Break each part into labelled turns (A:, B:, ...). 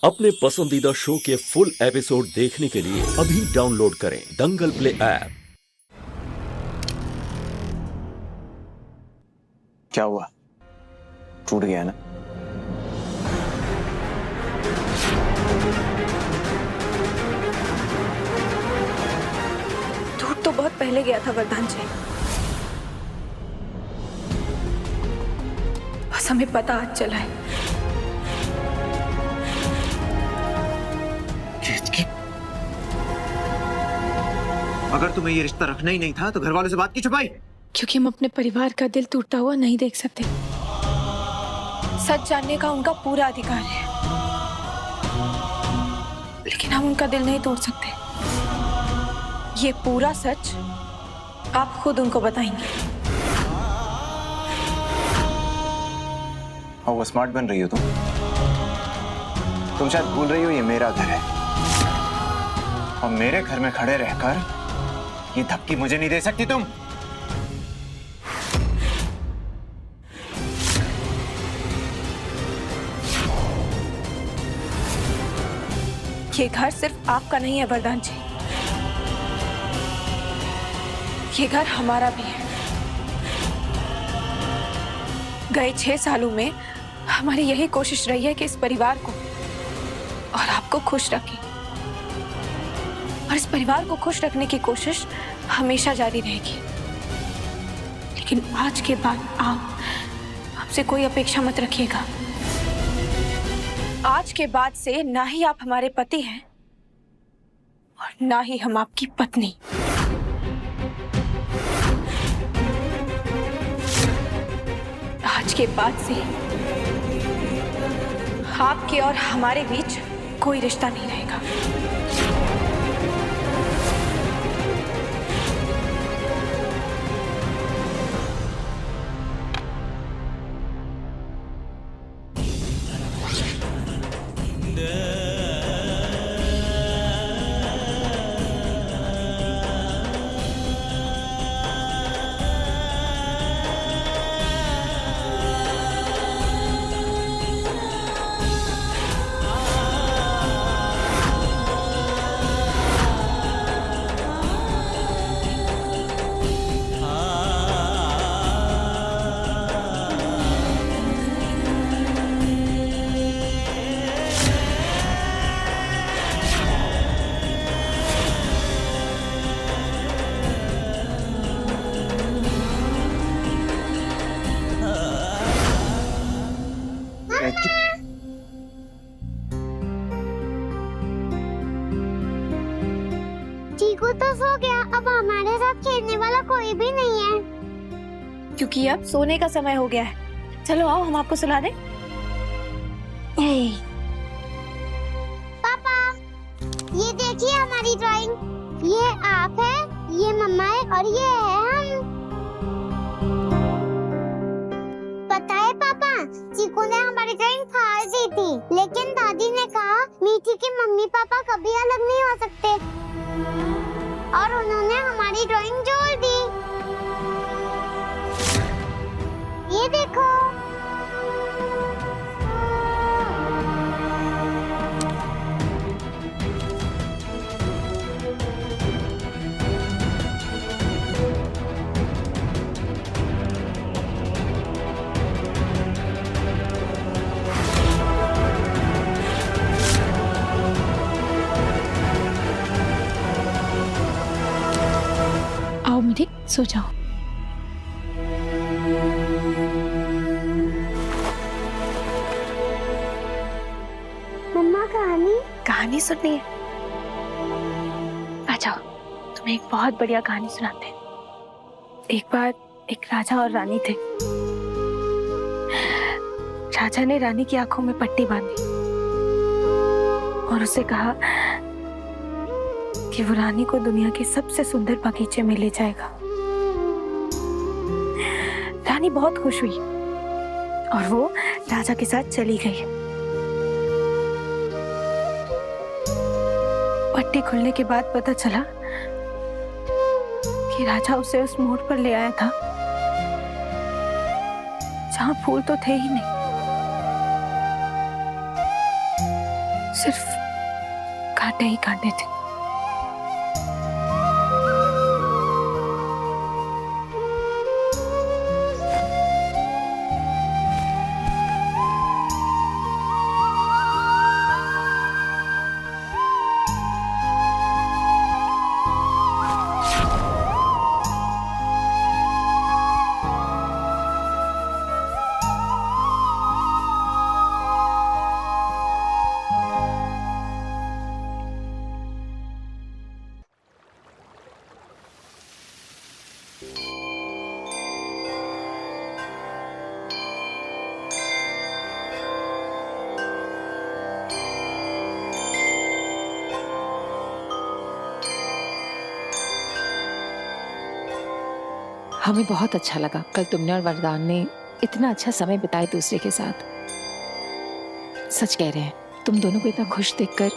A: अपने पसंदीदा शो के फुल एपिसोड देखने के लिए अभी डाउनलोड करें दंगल प्ले ऐप।
B: क्या हुआ? टूट गया ना?
C: टूट तो बहुत पहले गया था वरदान जी, बस हमें पता आज चला है।
B: अगर तुम्हें ये रिश्ता रखना ही नहीं था तो घर वालों से बात की छुपाई?
C: क्योंकि हम अपने परिवार का दिल टूटता हुआ नहीं देख सकते। सच जानने का उनका पूरा अधिकार है, लेकिन हम उनका दिल नहीं तोड़ सकते। ये पूरा सच आप खुद उनको बताएंगे।
B: और वो स्मार्ट बन रही हो तुम शायद भूल रही हो ये मेरा घर है, और मेरे घर में खड़े रहकर ये धमकी मुझे नहीं दे सकती तुम।
C: ये घर सिर्फ आपका नहीं है वरदान जी, ये घर हमारा भी है। गए 6 सालों में हमारी यही कोशिश रही है कि इस परिवार को और आपको खुश रखें, और इस परिवार को खुश रखने की कोशिश हमेशा जारी रहेगी। लेकिन आज के बाद आप हमसे कोई अपेक्षा मत रखिएगा। आज के बाद से ना ही आप हमारे पति हैं और ना ही हम आपकी पत्नी। आज के बाद से आपके और हमारे बीच कोई रिश्ता नहीं रहेगा।
D: चीकू तो सो गया, अब हमारे साथ खेलने वाला कोई भी नहीं है।
C: क्योंकि अब सोने का समय हो गया है। चलो आओ हम आपको सुला दें।
D: पापा, ये देखिए हमारी ड्राइंग। ये आप है, ये मम्मा है और ये है हम। पता है पापा, चीकू ने हमारी ड्राइंग फाड़ दी थी, लेकिन दादी ने कहा मीठी के मम्मी पापा कभी अलग नहीं हो सकते, और उन्होंने हमारी ड्राइंग जोड़ दी। ये देखो।
C: आओ मेरी, सो जाओ।
D: मम्मा
C: कहानी सुननी है? आ जाओ, तुम्हें एक बहुत बढ़िया कहानी सुनाते हैं। एक बार एक राजा और रानी थे। राजा ने रानी की आंखों में पट्टी बांधी और उसे कहा कि वो रानी को दुनिया के सबसे सुंदर बगीचे में ले जाएगा। रानी बहुत खुश हुई और वो राजा के साथ चली गई। पट्टी खुलने के बाद पता चला कि राजा उसे उस मोड़ पर ले आया था जहां फूल तो थे ही नहीं, सिर्फ कांटे ही कांटे थे।
E: हमें बहुत अच्छा लगा कल तुमने और वरदान ने इतना अच्छा समय बिताए दूसरे के साथ। सच कह रहे हैं, तुम दोनों को इतना खुश देखकर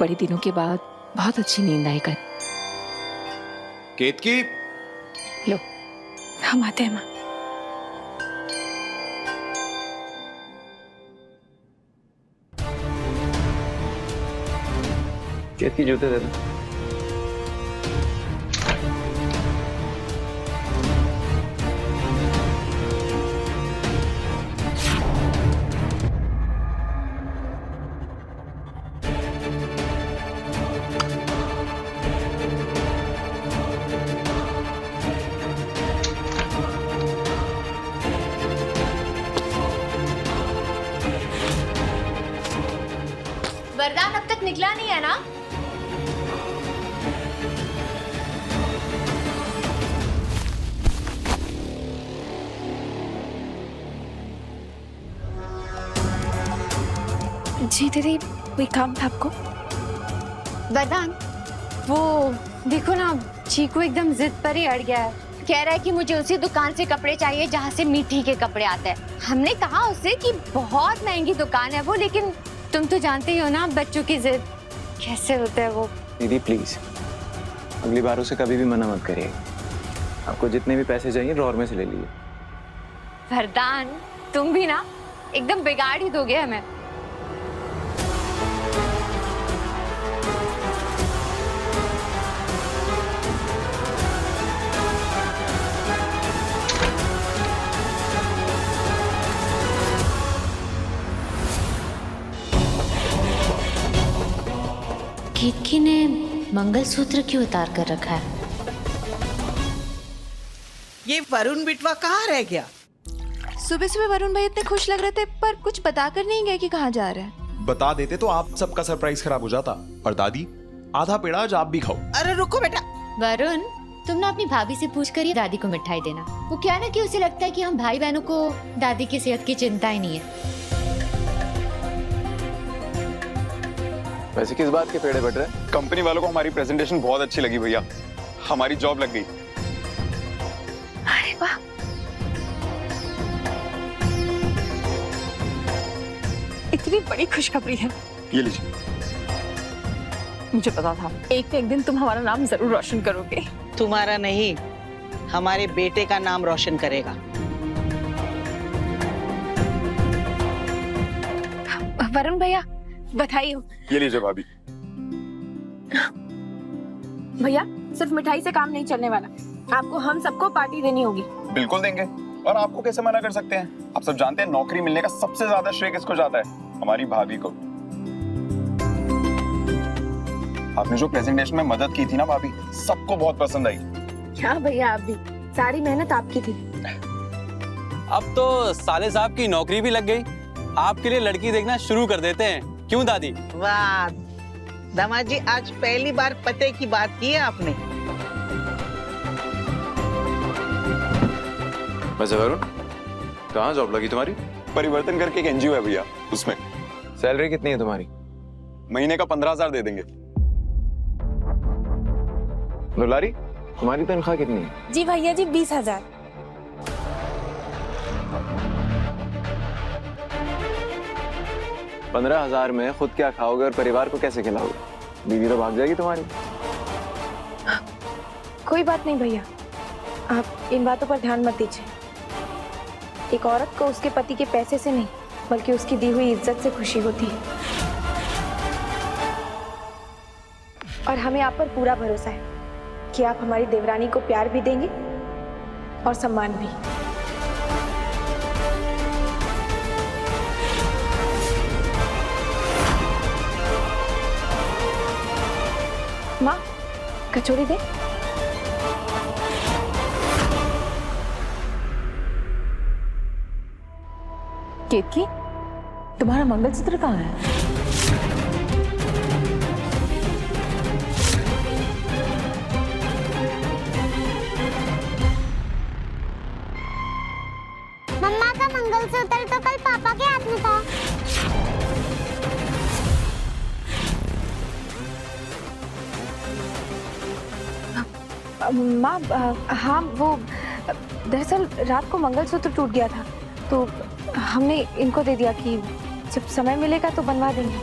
E: बड़े दिनों के बाद बहुत अच्छी नींद आई कर।
B: केतकी,
C: लो हम आते हैं माँ।
B: केतकी जूते दे दो।
F: वरदान अब तक निकला नहीं है ना?
C: जी दीदी, कोई काम था आपको?
F: वरदान, वो देखो ना, चीकू एकदम जिद पर ही अड़ गया है। कह रहा है कि मुझे उसी दुकान से कपड़े चाहिए जहाँ से मीठी के कपड़े आते हैं। हमने कहा उसे कि बहुत महंगी दुकान है वो, लेकिन तुम तो जानते ही हो ना बच्चों की जिद कैसे होते हैं वो।
B: दीदी प्लीज, अगली बार उसे कभी भी मना मत करिए। आपको जितने भी पैसे चाहिए ड्रॉर में से ले लीजिए।
F: वरदान, तुम भी ना एकदम बिगाड़ ही दोगे हमें।
G: केतकी ने मंगलसूत्र क्यों उतार कर रखा है?
H: ये वरुण बिटवा कहाँ रह गया?
I: सुबह सुबह वरुण भाई इतने खुश लग रहे थे, पर कुछ बताकर नहीं गए कि कहाँ जा रहे हैं।
J: बता देते तो आप सबका सरप्राइज खराब हो जाता। और दादी, आधा पेड़ा आज आप भी खाओ।
H: अरे रुको बेटा।
G: वरुण, तुम ना अपनी भाभी से पूछ कर दादी को मिठाई देना। वो क्या ना कि उसे लगता है कि हम भाई बहनों को दादी की सेहत की चिंता ही नहीं है।
B: वैसे किस बात के पेड़े बट रहे?
K: कंपनी वालों को हमारी प्रेजेंटेशन बहुत अच्छी लगी भैया, हमारी जॉब लग गई।
C: अरे वाह, इतनी बड़ी खुशखबरी है।
K: ये लीजिए।
I: मुझे पता था एक न एक दिन तुम हमारा नाम जरूर रोशन करोगे।
H: तुम्हारा नहीं, हमारे बेटे का नाम रोशन करेगा।
C: वरुण भैया, बधाई हो।
K: ये लीजिए भाभी।
C: भैया, सिर्फ मिठाई से काम नहीं चलने वाला, आपको हम सबको पार्टी देनी होगी।
K: बिल्कुल देंगे, और आपको कैसे मना कर सकते हैं? आप सब जानते हैं नौकरी मिलने का सबसे ज्यादा श्रेय किसको जाता है? हमारी भाभी को। आपने जो प्रेजेंटेशन में मदद की थी ना भाभी, सबको बहुत पसंद आई।
C: क्या भैया, आप भी, सारी मेहनत आपकी थी।
L: अब तो साले साहब की नौकरी भी लग गई, आपके लिए लड़की देखना शुरू कर देते हैं। क्यों दादी?
H: वाह दामाद जी, आज पहली बार पते की बात की है आपने।
K: वैसे वरुण, कहाँ जॉब लगी तुम्हारी? परिवर्तन करके एक एनजीओ है भैया, उसमें।
B: सैलरी कितनी है तुम्हारी?
K: महीने का 15,000 दे देंगे।
B: दुलारी, तुम्हारी तनख्वाह कितनी है?
I: जी भैया जी, 20,000।
B: 15,000 में खुद क्या खाओगे और परिवार को कैसे खिलाओगे? बीवी तो भाग जाएगी तुम्हारी।
C: कोई बात नहीं भैया, आप इन बातों पर ध्यान मत दीजिए। एक औरत को उसके पति के पैसे से नहीं, बल्कि उसकी दी हुई इज्जत से खुशी होती है। और हमें आप पर पूरा भरोसा है कि आप हमारी देवरानी को प्यार भी देंगे और सम्मान भी। माँ, कचौड़ी दे।
E: केतकी, तुम्हारा मंगलसूत्र कहाँ है?
D: मम्मा का मंगलसूत्र तो कल पापा के हाथ में था।
C: माँ, हाँ वो दरअसल रात को मंगलसूत्र टूट गया था तो हमने इनको दे दिया कि जब समय मिलेगा तो बनवा देंगे।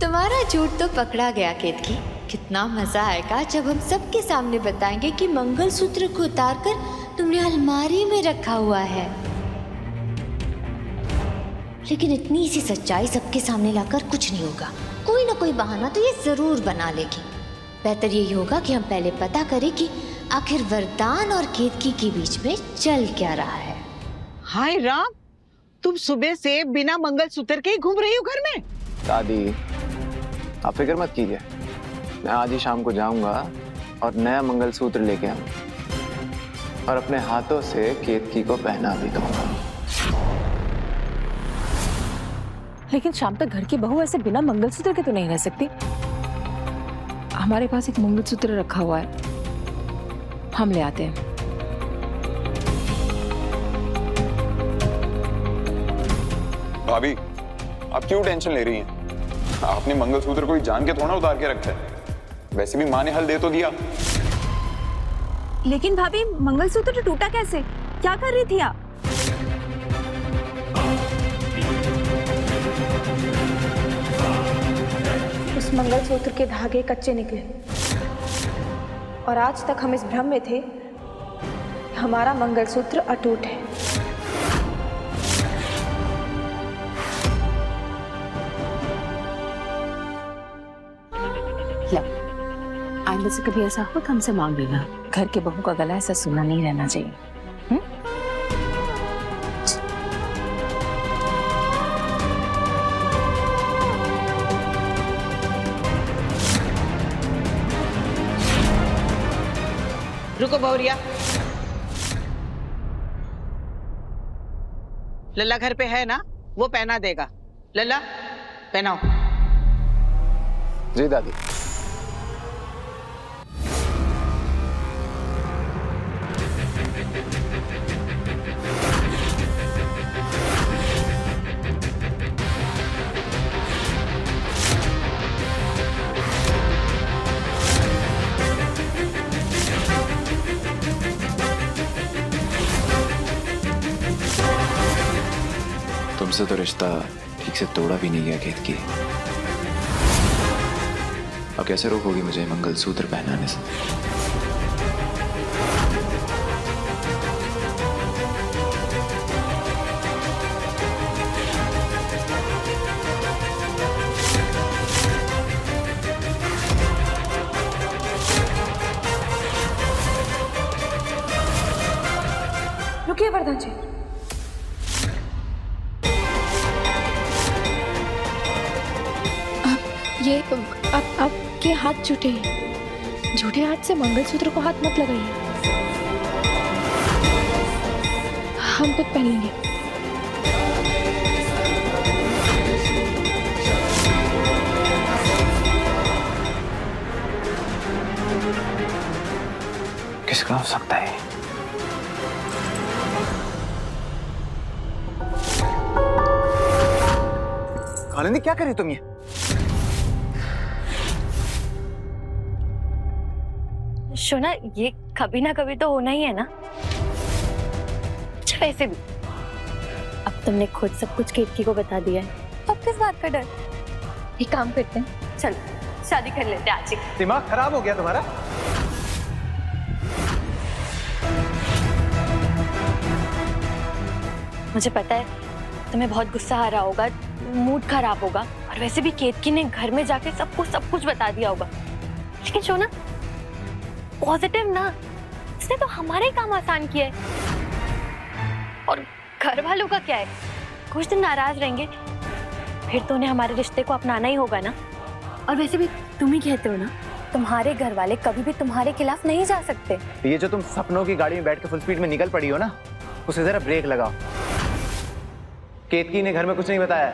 G: तुम्हारा झूठ तो पकड़ा गया केतकी। कितना मजा आएगा जब हम सबके सामने बताएंगे कि मंगलसूत्र को उतारकर तुमने अलमारी में रखा हुआ है। लेकिन इतनी सी सच्चाई सबके सामने लाकर कुछ नहीं होगा। कोई ना कोई बहाना तो ये जरूर बना लेगी। बेहतर यही होगा कि हम पहले पता करें कि आखिर वरदान और केतकी के बीच में चल क्या रहा है।
H: हाय राम, तुम सुबह से बिना मंगलसूत्र के ही घूम रही हो घर में?
B: दादी, आप फिक्र मत कीजिए, मैं आज ही शाम को जाऊंगा और नया मंगलसूत्र लेके आऊंगा और अपने हाथों से केतकी को पहना भी दूंगा।
E: लेकिन शाम तक घर की बहू ऐसे बिना मंगलसूत्र के तो नहीं रह सकती। हमारे पास एक मंगलसूत्र रखा हुआ है, हम ले आते हैं।
K: भाभी, आप क्यों टेंशन ले रही हैं? आपने मंगलसूत्र कोई जान के थोड़ा उतार के रखा है। वैसे भी माँ ने हल दे तो दिया।
C: लेकिन भाभी, मंगलसूत्र टूटा कैसे? क्या कर रही थी आप? उस मंगलसूत्र के धागे कच्चे निकले और आज तक हम इस भ्रम में थे कि हमारा मंगलसूत्र अटूट है।
E: आइंदा से कभी ऐसा हो तो हमसे मांग लेना। घर के बहू का गला ऐसा सुना नहीं रहना चाहिए।
H: रुको बहुरिया, लल्ला घर पे है ना? वो पहना देगा। लल्ला पहनाओ।
B: जी दादी। तुमसे तो रिश्ता ठीक से तोड़ा भी नहीं गया केतकी। अब कैसे रोकोगी मुझे मंगलसूत्र पहनाने से?
C: रुकिए वरदान जी। ये अब के हाथ झूठे हैं। झूठे हाथ से मंगलसूत्र को हाथ मत लगाइए। हम खुद पहन लेंगे।
B: किसका हो सकता है? आनंदी, क्या कर रही तुम ये?
F: शोना, ये कभी ना कभी तो होना ही है ना। अच्छा, वैसे भी अब तुमने खुद सब कुछ केतकी को बता दिया है, अब किस बात का डर? एक काम करते हैं, चल शादी कर लेते हैं आज ही।
B: दिमाग खराब हो गया तुम्हारा?
F: मुझे पता है तुम्हें बहुत गुस्सा आ रहा होगा, मूड खराब होगा, और वैसे भी केतकी ने घर में जाके सबको सब कुछ बता दिया होगा। लेकिन शोना, पॉजिटिव ना, इसने तो हमारे काम आसान किया है। और घर वालों का क्या है, कुछ दिन नाराज रहेंगे, फिर तो उन्हें हमारे रिश्ते को अपनाना ही होगा ना। और वैसे भी तुम ही कहते हो ना, तुम्हारे घर वाले कभी भी तुम्हारे खिलाफ नहीं जा सकते।
B: ये जो तुम सपनों की गाड़ी में बैठ के फुल स्पीड में निकल पड़ी हो ना, उसे जरा ब्रेक लगाओ। केतकी ने घर में कुछ नहीं बताया,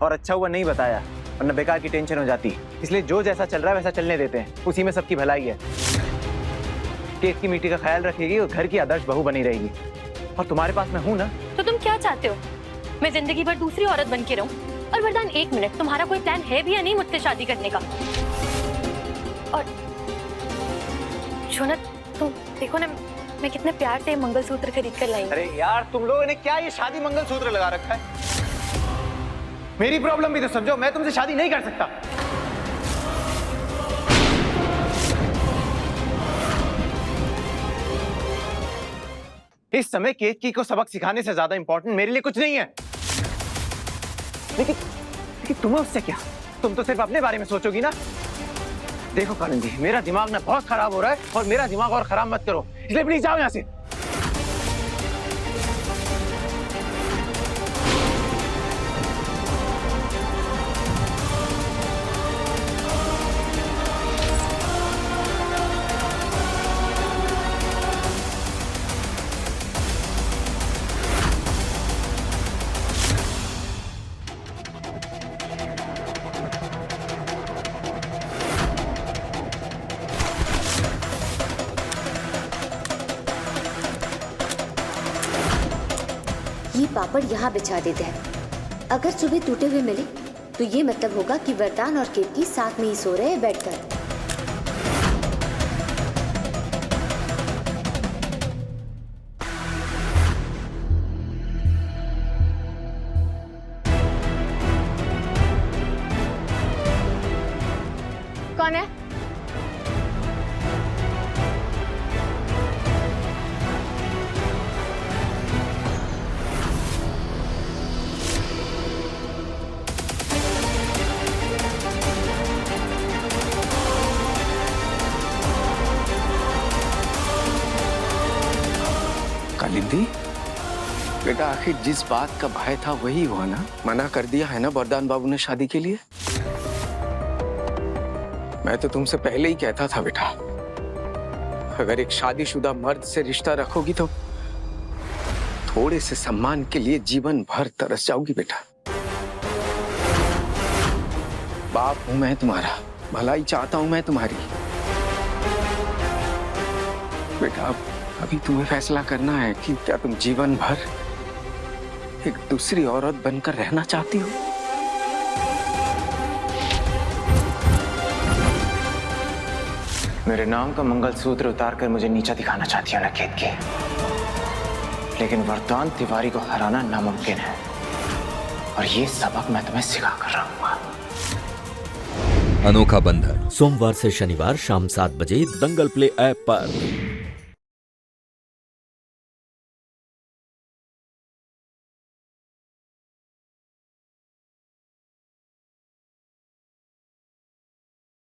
B: और अच्छा हुआ नहीं बताया, वरना बेकार की टेंशन हो जाती। इसलिए जो जैसा चल रहा है वैसा चलने देते हैं, उसी में सबकी भलाई है। केतकी मीठी का ख्याल रखेगी और घर की आदर्श बहू बनी रहेगी। और तुम्हारे पास मैं हूं ना।
F: तो तुम क्या चाहते हो, मैं जिंदगी भर दूसरी औरत बन के रहूं? और वरदान, एक मिनट, तुम्हारा कोई प्लान है भी या नहीं मुझसे शादी करने का? और शोना, तुम देखो ना, मैं कितने प्यार से मंगलसूत्र खरीद कर लाई।
B: अरे यार, तुम लोगों ने क्या ये शादी मंगलसूत्र लगा रखा है? मेरी प्रॉब्लम भी तो समझो, मैं तुमसे शादी नहीं कर सकता। इस समय केतकी को सबक सिखाने से ज्यादा इंपॉर्टेंट मेरे लिए कुछ नहीं है। लेकिन तुम्हें उससे क्या? तुम तो सिर्फ अपने बारे में सोचोगी ना। देखो कालिंदी, मेरा दिमाग ना बहुत खराब हो रहा है, और मेरा दिमाग और खराब मत करो, इसलिए प्लीज जाओ यहाँ से।
G: ये पापड़ यहाँ बिछा देते हैं। अगर सुबह टूटे हुए मिले तो ये मतलब होगा कि वरदान और केतकी साथ में ही सो रहे हैं बैठकर।
F: कौन है?
B: कालिंदी बेटा, आखिर जिस बात का भय था वही हुआ ना? मना कर दिया है ना वरदान बाबू ने शादी के लिए? मैं तो तुमसे पहले ही कहता था बेटा, अगर एक शादीशुदा मर्द से रिश्ता रखोगी तो थोड़े से सम्मान के लिए जीवन भर तरस जाओगी बेटा। बाप हूं मैं तुम्हारा, भलाई चाहता हूं मैं तुम्हारी। बेटा, अभी तुम्हें फैसला करना है कि क्या तुम जीवन भर एक दूसरी औरत बनकर रहना चाहती हो। मेरे नाम का मंगलसूत्र उतारकर मुझे नीचा दिखाना चाहती हो ना केतकी? लेकिन वरदान तिवारी को हराना नामुमकिन है, और ये सबक मैं तुम्हें सिखा कर रहूंगा।
A: अनोखा बंधन सोमवार से शनिवार शाम 7 बजे दंगल प्ले ऐप पर।